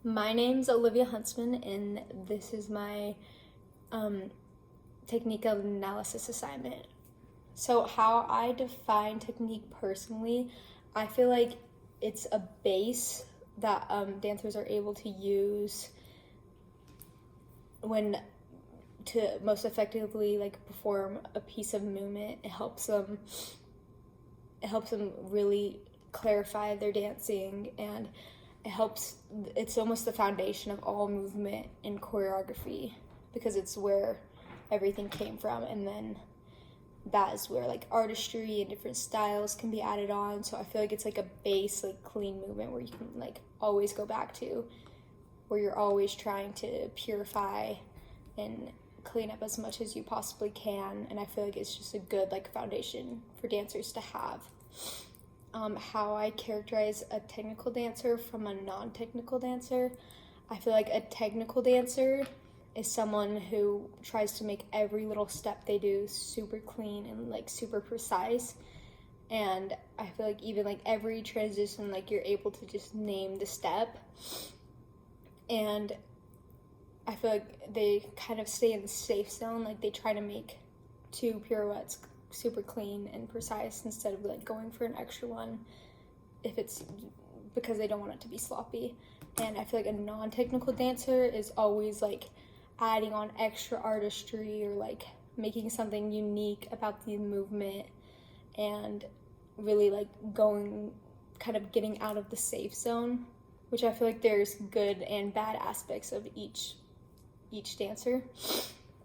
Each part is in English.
My name's Olivia Huntsman, and this is my technique of analysis assignment. So, how I define technique personally, I feel like it's a base that dancers are able to use when to most effectively perform a piece of movement. It helps them really clarify their dancing, and it's almost the foundation of all movement and choreography, because it's where everything came from, and then that is where artistry and different styles can be added on. So I feel like it's a base, clean movement where you can always go back to, where you're always trying to purify and clean up as much as you possibly can. And I feel like it's just a good foundation for dancers to have. How I characterize a technical dancer from a non-technical dancer, I feel like a technical dancer is someone who tries to make every little step they do super clean and super precise. And I feel like even every transition, you're able to just name the step. And I feel like they kind of stay in the safe zone. They try to make 2 pirouettes super clean and precise instead of going for an extra one, if it's because they don't want it to be sloppy. And I feel like a non-technical dancer is always adding on extra artistry, or making something unique about the movement, and really going, kind of getting out of the safe zone, which I feel like there's good and bad aspects of each dancer.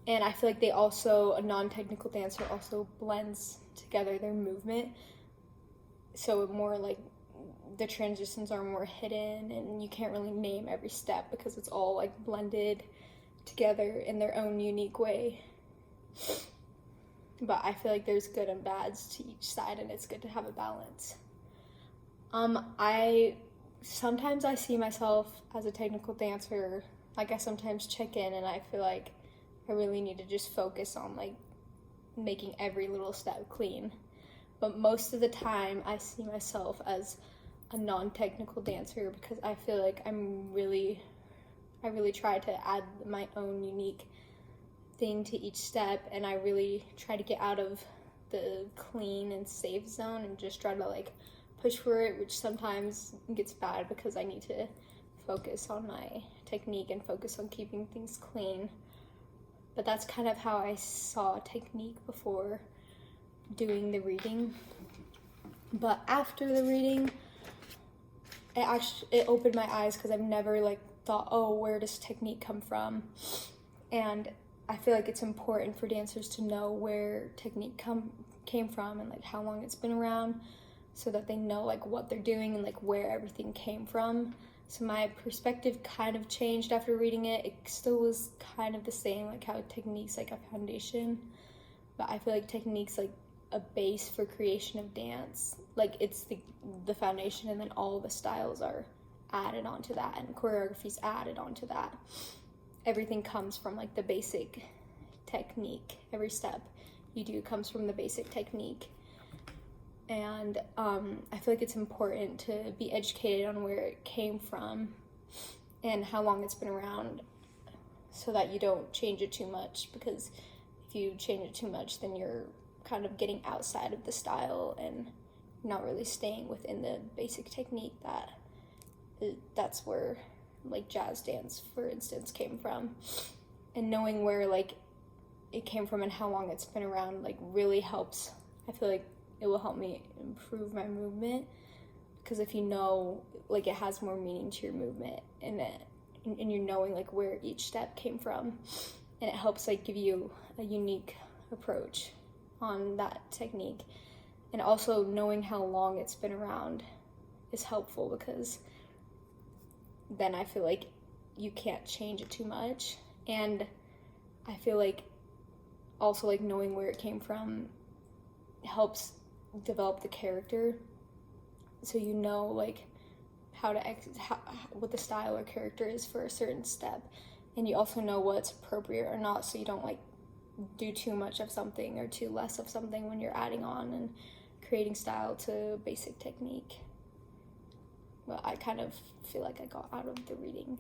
And I feel like a non-technical dancer also blends together their movement. So more the transitions are more hidden, and you can't really name every step because it's all blended together in their own unique way. But I feel like there's good and bads to each side, and it's good to have a balance. I sometimes see myself as a technical dancer. I sometimes check in, and I feel like I really need to just focus on making every little step clean. But most of the time I see myself as a non-technical dancer, because I feel like I really try to add my own unique thing to each step, and I really try to get out of the clean and safe zone and just try to push for it, which sometimes gets bad because I need to focus on my technique and focus on keeping things clean. But that's kind of how I saw technique before doing the reading. But after the reading, it opened my eyes, because I've never thought, oh, where does technique come from? And I feel like it's important for dancers to know where technique came from, and how long it's been around, so that they know what they're doing and where everything came from. So my perspective kind of changed after reading it. It still was kind of the same, how technique's a foundation, but I feel like technique's a base for creation of dance. It's the foundation, and then all the styles are added onto that, and choreography's added onto that. Everything comes from the basic technique. Every step you do comes from the basic technique. And I feel like it's important to be educated on where it came from and how long it's been around, so that you don't change it too much, because if you change it too much, then you're kind of getting outside of the style and not really staying within the basic technique that's where jazz dance, for instance, came from. And knowing where it came from and how long it's been around really helps. I feel like it will help me improve my movement, because if you know it has more meaning to your movement, and you're knowing where each step came from, and it helps give you a unique approach on that technique. And also knowing how long it's been around is helpful, because then I feel like you can't change it too much. And I feel like also knowing where it came from helps develop the character, so you know what the style or character is for a certain step, and you also know what's appropriate or not, so you don't do too much of something or too less of something when you're adding on and creating style to basic technique. But I kind of feel like I got out of the reading